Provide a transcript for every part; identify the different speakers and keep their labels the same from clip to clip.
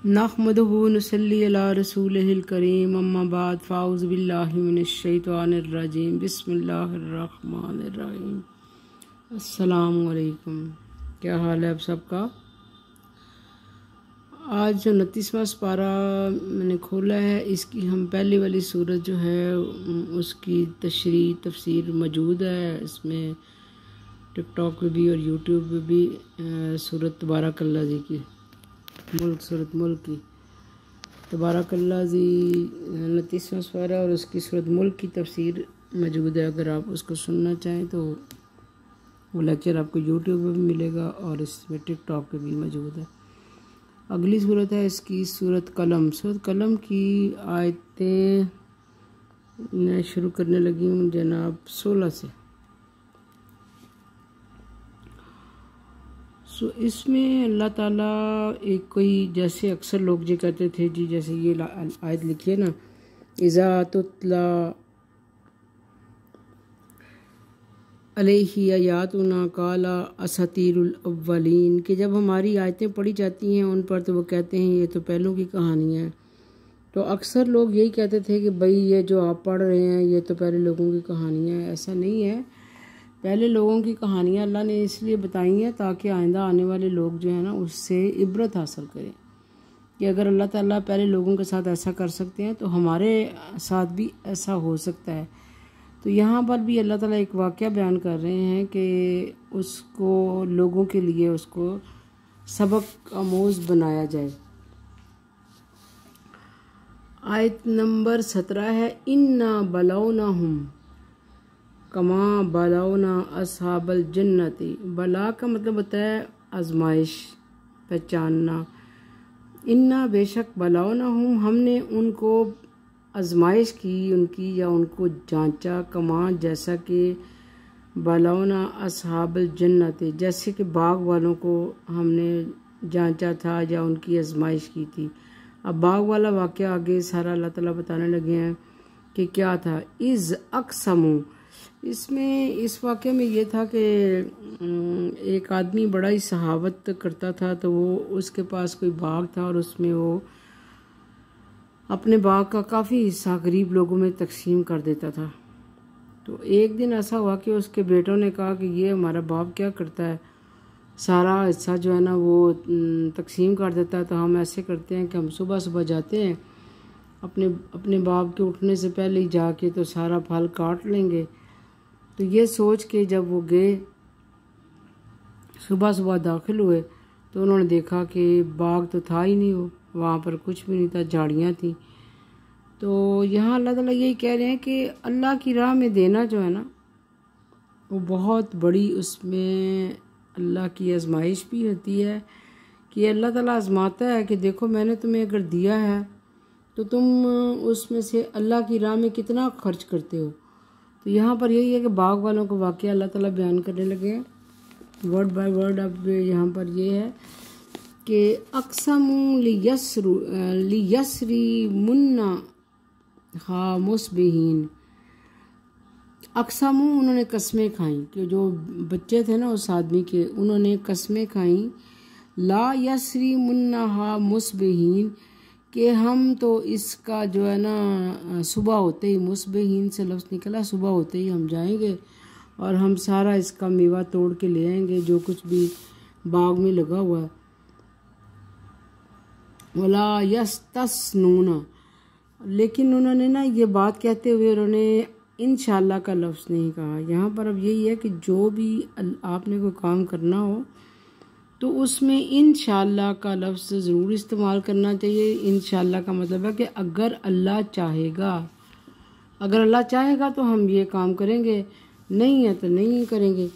Speaker 1: नहमदुहु व नुसल्ली अला रसूलिहिल करीम अम्मा बाद फ़ाउज़ु बिल्लाहि मिनश शैतानिर रजीम बिस्मिल्लाहिर रहमानिर रहीम। अस्सलामु अलैकुम। क्या हाल है आप सबका? आज जो 29वां पारा मैंने खोला है, इसकी हम पहली वाली सूरत जो है उसकी तशरीह तफसीर मौजूद है। इसमें टिकटॉक पे भी और यूट्यूब पे भी सूरत तबारकल्लाह जी की सूरत मुल्क की तबारकल्लाह जी 29वां पारा और उसकी सूरत मुल्क की तफसीर मौजूद है। अगर आप उसको सुनना चाहें तो वो लेक्चर आपको यूट्यूब पे भी मिलेगा और इसमें टिकटॉक पे भी मौजूद है। अगली सूरत है इसकी सूरत कलम। सूरत कलम की आयतें मैं शुरू करने लगी हूँ जनाब 16 से। सो इसमें अल्लाह ताला एक कोई जैसे अक्सर लोग जो कहते थे जी, जैसे ये आयत लिखी है ना, इज़ा तुतला अलैहि आयातुना काला असातीरुल अव्वलीन, कि जब हमारी आयतें पढ़ी जाती हैं उन पर तो वो कहते हैं ये तो पहलों की कहानियाँ हैं। तो अक्सर लोग यही कहते थे कि भाई ये जो आप पढ़ रहे हैं ये तो पहले लोगों की कहानियाँ हैं। ऐसा नहीं है, पहले लोगों की कहानियाँ अल्लाह ने इसलिए बताई हैं ताकि आइंदा आने वाले लोग जो है ना उससे इबरत हासिल करें कि अगर अल्लाह ताला पहले लोगों के साथ ऐसा कर सकते हैं तो हमारे साथ भी ऐसा हो सकता है। तो यहाँ पर भी अल्लाह ताला एक वाक़या बयान कर रहे हैं कि उसको लोगों के लिए उसको सबक आमोज़ बनाया जाए। आयत नंबर 17 है, इन्ना बलौनाहुम कमा बलौना असहाबल जन्नती। बला का मतलब होता है आजमाइश, पहचानना। इन्ना बेशक बलौनाहुम हमने उनको आजमाइश की उनकी या उनको जांचा, कमा जैसा कि बलौना असहाबल जन्नती जैसे कि बाग वालों को हमने जांचा था या उनकी आजमाइश की थी। अब बाग वाला वाक़या आगे सारा अल्लाह ताला बताने लगे हैं कि क्या था। इज़ अक़समू, इसमें इस वाक़े में ये था कि एक आदमी बड़ा ही सहावत करता था, तो वो उसके पास कोई बाग था और उसमें वो अपने बाग का काफ़ी हिस्सा गरीब लोगों में तकसीम कर देता था। तो एक दिन ऐसा हुआ कि उसके बेटों ने कहा कि ये हमारा बाप क्या करता है, सारा हिस्सा जो है ना वो तकसीम कर देता है, तो हम ऐसे करते हैं कि हम सुबह सुबह जाते हैं अपने बाप के उठने से पहले ही जाके तो सारा फल काट लेंगे। तो ये सोच के जब वो गए सुबह सुबह दाखिल हुए तो उन्होंने देखा कि बाग तो था ही नहीं, वो वहाँ पर कुछ भी नहीं था, झाड़ियाँ थी। तो यहाँ अल्लाह ताला यही कह रहे हैं कि अल्लाह की राह में देना जो है ना वो बहुत बड़ी, उसमें अल्लाह की आजमाइश भी होती है कि अल्लाह ताला आजमाता है कि देखो मैंने तुम्हें अगर दिया है तो तुम उसमें से अल्लाह की राह में कितना खर्च करते हो। तो यहाँ पर यही है कि बाग वालों को वाक़या अल्लाह ताला बयान करने लगे हैं वर्ड बाय वर्ड। अब यहाँ पर ये है कि अक़समू लियसरी मुन्ना हा मुस्बिहीन। अक़समू उन्होंने कस्में खाई कि जो बच्चे थे ना उस आदमी के, उन्होंने कस्में खाई ला यसरी मुन्ना हा मुस्बिहीन, कि हम तो इसका जो है ना सुबह होते ही, मुस्बिहीन से लफ्ज़ निकला, सुबह होते ही हम जाएंगे और हम सारा इसका मेवा तोड़ के ले आएंगे जो कुछ भी बाग में लगा हुआ है। वला यस्तस्नूना, लेकिन उन्होंने ना ये बात कहते हुए उन्होंने इंशाअल्लाह का लफ्ज़ नहीं कहा। यहाँ पर अब यही है कि जो भी आपने कोई काम करना हो तो उसमें इंशाअल्लाह का लफ्ज़ ज़रूर इस्तेमाल करना चाहिए। इंशाअल्लाह का मतलब है कि अगर अल्लाह चाहेगा, अगर अल्लाह चाहेगा तो हम ये काम करेंगे, नहीं है तो नहीं करेंगे।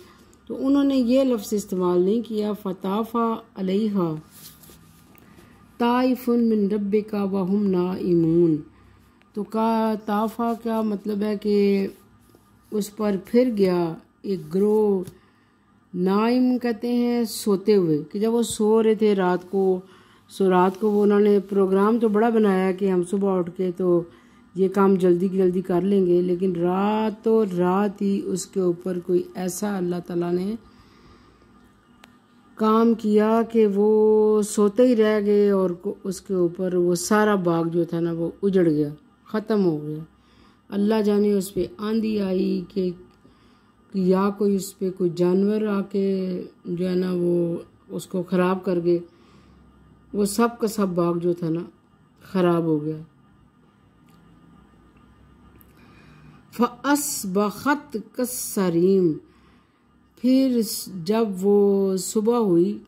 Speaker 1: तो उन्होंने ये लफ्ज़ इस्तेमाल नहीं किया। फताफ़ा अलैहा ताइफुन मिन रब्बिका वहुम नाइमून। तो का ताफ़ा का मतलब है कि उस पर फिर गया एक ग्रोह, नाइम कहते हैं सोते हुए, कि जब वो सो रहे थे रात को, रात को वो उन्होंने प्रोग्राम तो बड़ा बनाया कि हम सुबह उठ के तो ये काम जल्दी जल्दी कर लेंगे, लेकिन रात ही उसके ऊपर कोई ऐसा अल्लाह ताला ने काम किया कि वो सोते ही रह गए और उसके ऊपर वो सारा बाग जो था ना वो उजड़ गया, ख़त्म हो गया। अल्लाह जाने उस पर आंधी आई कि या कोई उस पर कोई जानवर आके जो है ना वो उसको ख़राब कर गए, वो सब का सब बाग जो था ना ख़राब हो गया। फ़अस्बहत कस्सरीम, फिर जब वो सुबह हुई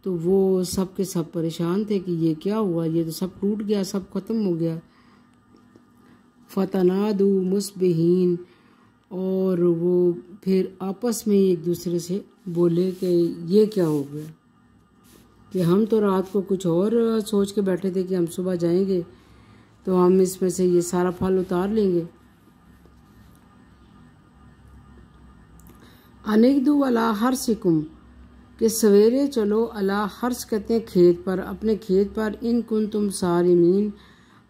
Speaker 1: तो वो सब के सब परेशान थे कि ये क्या हुआ, ये तो सब टूट गया, सब ख़त्म हो गया। फ़तनादू मुस्बिहीन, और वो फिर आपस में एक दूसरे से बोले कि ये क्या हो गया, कि हम तो रात को कुछ और सोच के बैठे थे कि हम सुबह जाएंगे तो हम इसमें से ये सारा फल उतार लेंगे। अनिकदू अला हर्सिकुम, कि सवेरे चलो, अला हर्स कहते हैं खेत पर, अपने खेत पर, इन कुन तुम सारिमीन,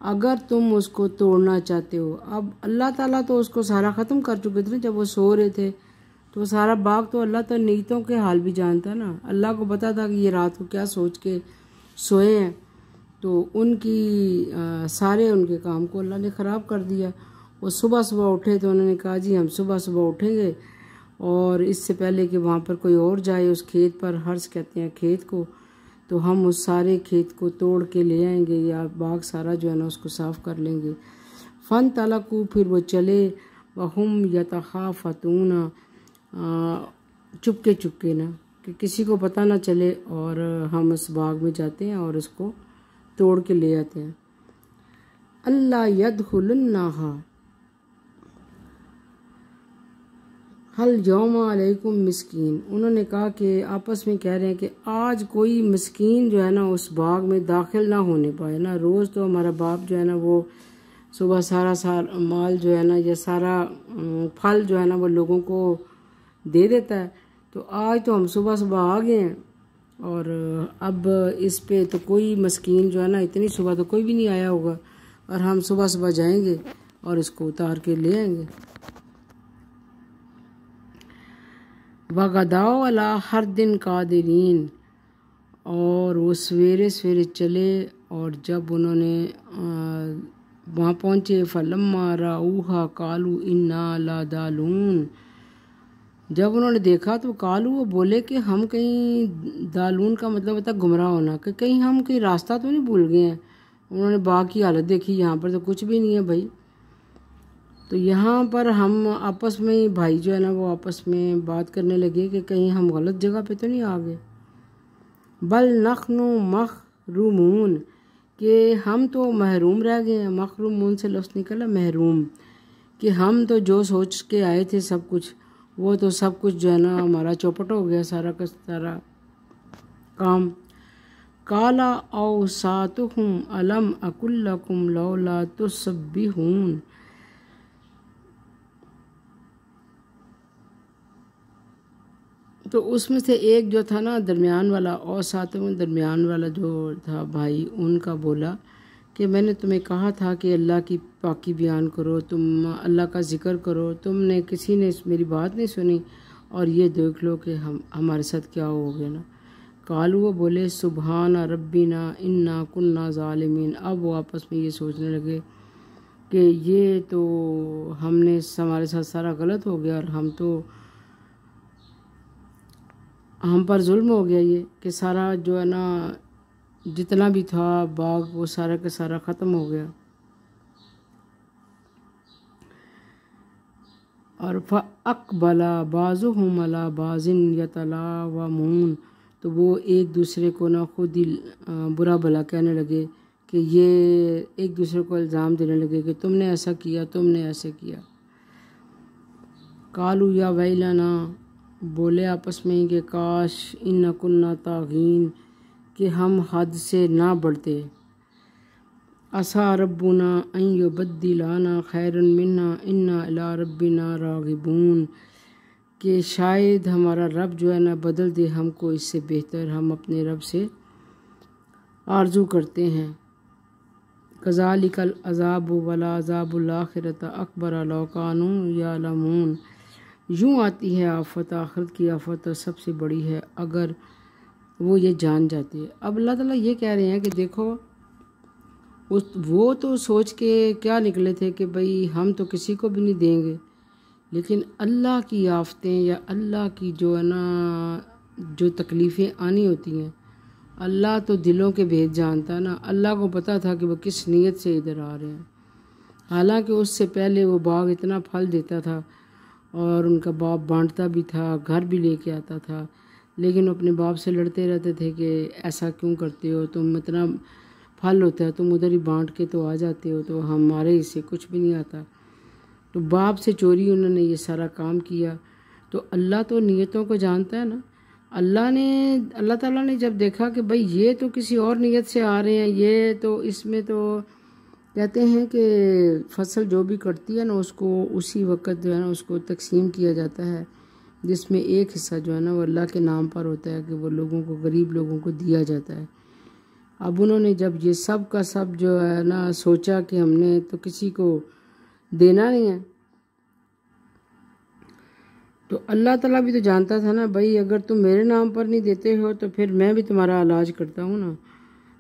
Speaker 1: अगर तुम उसको तोड़ना चाहते हो। अब अल्लाह ताला तो उसको सारा ख़त्म कर चुके थे ना, जब वो सो रहे थे तो वो सारा बाग तो अल्लाह तो नीयतों के हाल भी जानता ना, अल्लाह को पता था कि ये रात को क्या सोच के सोए हैं, तो उनकी सारे उनके काम को अल्लाह ने ख़राब कर दिया। वो सुबह सुबह उठे तो उन्होंने कहा जी हम सुबह सुबह उठेंगे और इससे पहले कि वहाँ पर कोई और जाए उस खेत पर, हर्ष कहते हैं खेत को, तो हम उस सारे खेत को तोड़ के ले आएंगे या बाग सारा जो है ना उसको साफ़ कर लेंगे। फ़न तलकू, फिर वो चले, वहुम यतखाफ़तून, चुपके चुपके ना, कि किसी को पता ना चले, और हम उस बाग में जाते हैं और उसको तोड़ के ले आते हैं। अल्लाह यदखुलन्नाहा हल यौम अलैकुम मिस्कीन, उन्होंने कहा कि आपस में कह रहे हैं कि आज कोई मिस्कीन जो है ना उस बाग में दाखिल ना होने पाए ना। रोज़ तो हमारा बाप जो है ना वो सुबह सारा माल जो है ना या सारा फल जो है ना वो लोगों को दे देता है, तो आज तो हम सुबह सुबह आ गए हैं और अब इस पे तो कोई मस्कीन जो है ना, इतनी सुबह तो कोई भी नहीं आया होगा, और हम सुबह सुबह जाएंगे और इसको उतार के ले आएंगे। वगदाओ अला हर दिन कादिरीन, और वो सवेरे सवेरे चले, और जब उन्होंने वहाँ पहुँचे, फलम्मा राऊहा कालू इन्ना लादालून, जब उन्होंने देखा तो कालू, वो बोले कि हम कहीं, दालून का मतलब होता है गुमराह होना, कि कहीं हम कहीं रास्ता तो नहीं भूल गए हैं। उन्होंने बाग की हालत देखी, यहाँ पर तो कुछ भी नहीं है भाई, तो यहाँ पर हम आपस में भाई जो है ना वो आपस में बात करने लगे कि कहीं हम गलत जगह पे तो नहीं आ गए। बल नखनु मखरूमून, कि हम तो महरूम रह गए हैं। मखरूमून से लफ्ज़ निकला महरूम, कि हम तो जो सोच के आए थे सब कुछ, वो तो सब कुछ जो है ना हमारा चौपट हो गया, सारा का सारा काम। काला औसातुहुम अलम अकुल्लकुम लौला तुसब्बिहून, तो उसमें से एक जो था ना दरमियान वाला, और साथ में दरमियान वाला जो था भाई, उनका बोला कि मैंने तुम्हें कहा था कि अल्लाह की पाकी बयान करो, तुम अल्लाह का ज़िक्र करो, तुमने किसी ने मेरी बात नहीं सुनी, और ये देख लो कि हमारे साथ क्या हो गया ना। कालू, वो बोले सुबहाना रब्बिना इन्ना कुन्ना ज़ालिमीन, अब वो आपस में ये सोचने लगे कि ये तो हमने हमारे साथ सारा गलत हो गया, और हम पर जुल्म हो गया, ये कि सारा जो है ना जितना भी था बाग वो सारा का सारा ख़त्म हो गया। और फ़अक़बला बाज़ुहुम अला बाज़िन यतलावमून, तो वो एक दूसरे को ना खुद ही बुरा भला कहने लगे, कि ये एक दूसरे को इल्ज़ाम देने लगे कि तुमने ऐसा किया, तुमने ऐसे किया। कालू या वैलना, बोले आपस में कि काश इन्ना कुन्ना तागीन, कि हम हद से ना बढ़ते। असा रब्बुना अन युबद्दिलाना खैरन मिन्ना इन्ना इला रब्बिना रागिबून, कि शायद हमारा रब जो है ना बदल दे हमको इससे बेहतर, हम अपने रब से आरजू करते हैं। कज़ालिकल अज़ाबु वला अज़ाबुल आखिरत अकबर लौ कानू यालमून, यूँ आती है आफत, आखिरत की आफत सबसे बड़ी है अगर वो ये जान जाती है। अब अल्लाह ताला ये कह रहे हैं कि देखो वो तो सोच के क्या निकले थे कि भाई हम तो किसी को भी नहीं देंगे, लेकिन अल्लाह की आफतें या अल्लाह की जो है ना जो तकलीफ़ें आनी होती हैं, अल्लाह तो दिलों के भेद जानता है ना। अल्लाह को पता था कि वो किस नीयत से इधर आ रहे हैं। हालांकि उससे पहले वो बाग इतना फल देता था और उनका बाप बांटता भी था, घर भी लेके आता था, लेकिन अपने बाप से लड़ते रहते थे कि ऐसा क्यों करते हो, तुम इतना फल होता है तुम उधर ही बांट के तो आ जाते हो, तो हमारे हिस्से कुछ भी नहीं आता। तो बाप से चोरी उन्होंने ये सारा काम किया। तो अल्लाह तो नीयतों को जानता है ना। अल्लाह ताला ने जब देखा कि भाई ये तो किसी और नीयत से आ रहे हैं, ये तो इसमें तो कहते हैं कि फसल जो भी कटती है ना उसको उसी वक्त जो है ना उसको तकसीम किया जाता है, जिसमें एक हिस्सा जो है ना वो अल्लाह के नाम पर होता है कि वो लोगों को, गरीब लोगों को दिया जाता है। अब उन्होंने जब ये सब का सब जो है ना सोचा कि हमने तो किसी को देना नहीं है, तो अल्लाह ताला भी तो जानता था ना भाई अगर तुम मेरे नाम पर नहीं देते हो तो फिर मैं भी तुम्हारा इलाज करता हूँ ना।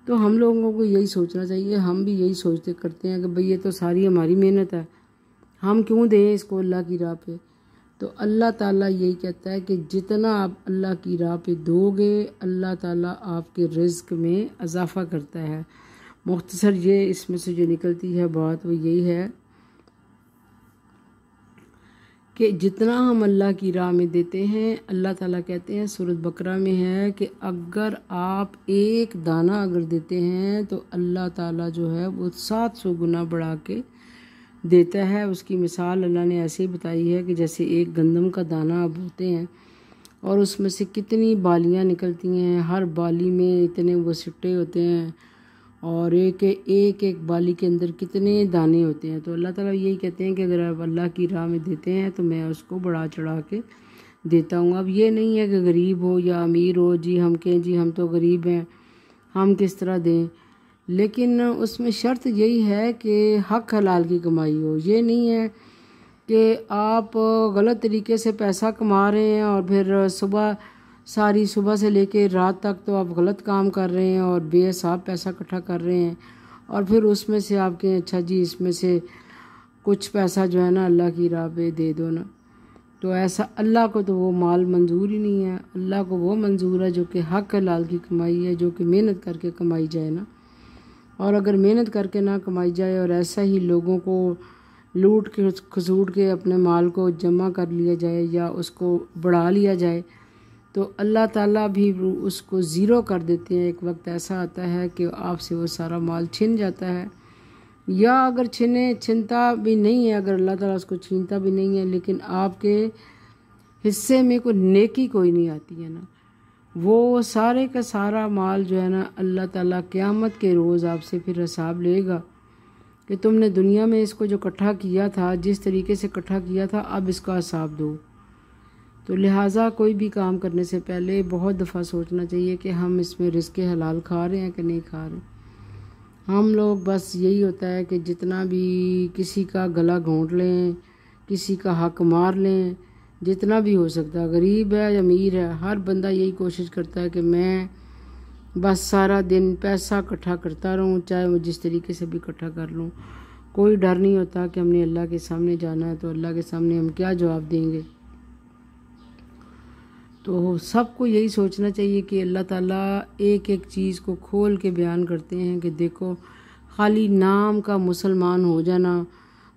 Speaker 1: तो हम लोगों को यही सोचना चाहिए, हम भी यही सोचते करते हैं कि भाई ये तो सारी हमारी मेहनत है, हम क्यों दें इसको अल्लाह की राह पे। तो अल्लाह ताला यही कहता है कि जितना आप अल्लाह की राह पे दोगे अल्लाह ताला आपके रिज़्क में इजाफ़ा करता है। मुख्तसर ये इसमें से जो निकलती है बात वो यही है कि जितना हम अल्लाह की राह में देते हैं, अल्लाह ताला कहते हैं सूरत बकरा में है कि अगर आप एक दाना अगर देते हैं तो अल्लाह ताला जो है वो 700 गुना बढ़ा के देता है। उसकी मिसाल अल्लाह ने ऐसे ही बताई है कि जैसे एक गंदम का दाना आप बोते हैं और उसमें से कितनी बालियां निकलती हैं, हर बाली में इतने वो सिट्टे होते हैं और एक बाली के अंदर कितने दाने होते हैं। तो अल्लाह ताला यही कहते हैं कि अगर आप अल्लाह की राह में देते हैं तो मैं उसको बढ़ा चढ़ा के देता हूँ। अब ये नहीं है कि गरीब हो या अमीर हो, जी हम कहें जी हम तो गरीब हैं हम किस तरह दें, लेकिन उसमें शर्त यही है कि हक हलाल की कमाई हो। ये नहीं है कि आप गलत तरीके से पैसा कमा रहे हैं और फिर सारी सुबह से लेके रात तक तो आप गलत काम कर रहे हैं और बेहिसाब पैसा इकट्ठा कर रहे हैं और फिर उसमें से आपके अच्छा जी इसमें से कुछ पैसा जो है ना अल्लाह की राह पे दे दो ना। तो ऐसा अल्लाह को तो वो माल मंजूर ही नहीं है। अल्लाह को वो मंजूर है जो कि हक हलाल की कमाई है, जो कि मेहनत करके कमाई जाए ना। और अगर मेहनत करके ना कमाई जाए और ऐसा ही लोगों को लूट के खसूट के अपने माल को जमा कर लिया जाए या उसको बढ़ा लिया जाए तो अल्लाह ताला भी उसको ज़ीरो कर देते हैं। एक वक्त ऐसा आता है कि आपसे वो सारा माल छिन जाता है, या अगर छिनता भी नहीं है, अगर अल्लाह ताला उसको छीनता भी नहीं है लेकिन आपके हिस्से में कोई नेकी कोई नहीं आती है ना, वो सारे का सारा माल जो है ना अल्लाह ताला क़यामत के रोज़ आपसे फिर हिसाब लेगा कि तुमने दुनिया में इसको जो इकट्ठा किया था, जिस तरीके से इकट्ठा किया था, अब इसका हिसाब दो। तो लिहाजा कोई भी काम करने से पहले बहुत दफ़ा सोचना चाहिए कि हम इसमें रिज़्क़ हलाल खा रहे हैं कि नहीं खा रहे। हम लोग बस यही होता है कि जितना भी किसी का गला घोंट लें, किसी का हक मार लें, जितना भी हो सकता है, गरीब है या अमीर है, हर बंदा यही कोशिश करता है कि मैं बस सारा दिन पैसा इकट्ठा करता रहूं, चाहे वो जिस तरीके से भी इकट्ठा कर लूं। कोई डर नहीं होता कि हमने अल्लाह के सामने जाना है तो अल्लाह के सामने हम क्या जवाब देंगे। तो सबको यही सोचना चाहिए कि अल्लाह ताला एक एक चीज़ को खोल के बयान करते हैं कि देखो खाली नाम का मुसलमान हो जाना,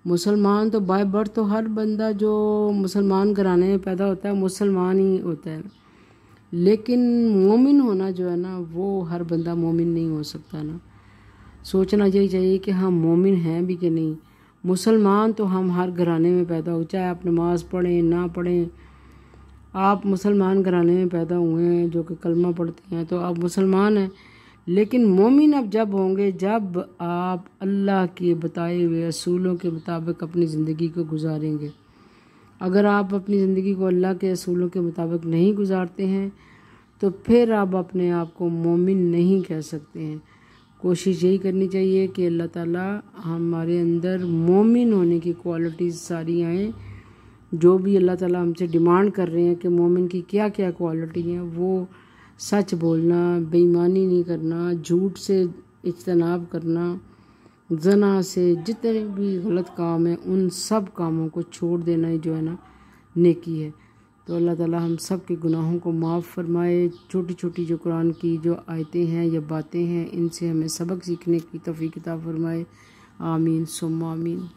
Speaker 1: मुसलमान तो बाय बर्थ तो हर बंदा जो मुसलमान घराने में पैदा होता है मुसलमान ही होता है, लेकिन मोमिन होना जो है ना वो हर बंदा मोमिन नहीं हो सकता ना। सोचना यही चाहिए कि हम मोमिन हैं भी कि नहीं। मुसलमान तो हम हर घराने में पैदा हो, चाहे आप नमाज़ पढ़ें ना पढ़ें, आप मुसलमान घराने में पैदा हुए हैं जो कि कलमा पढ़ते हैं तो आप मुसलमान हैं। लेकिन मोमिन अब जब होंगे जब आप अल्लाह के बताए हुए असूलों के मुताबिक अपनी ज़िंदगी को गुजारेंगे। अगर आप अपनी ज़िंदगी को अल्लाह के असूलों के मुताबिक नहीं गुजारते हैं तो फिर आप अपने आप को मोमिन नहीं कह सकते हैं। कोशिश यही करनी चाहिए कि अल्लाह ताला हमारे अंदर मोमिन होने की क्वालिटीज़ सारी आएँ। जो भी अल्लाह ताला हमसे डिमांड कर रहे हैं कि मोमिन की क्या क्या क्वालिटी हैं वो सच बोलना, बेईमानी नहीं करना, झूठ से इज्तनाब करना, जना से, जितने भी गलत काम हैं उन सब कामों को छोड़ देना ही जो है ना नेकी है। तो अल्लाह ताला हम सब के गुनाहों को माफ़ फरमाए। छोटी छोटी जो कुरान की जो आयतें हैं या बातें हैं इनसे हमें सबक सीखने की तौफीक अता फरमाए। आमीन सुम्मा आमीन।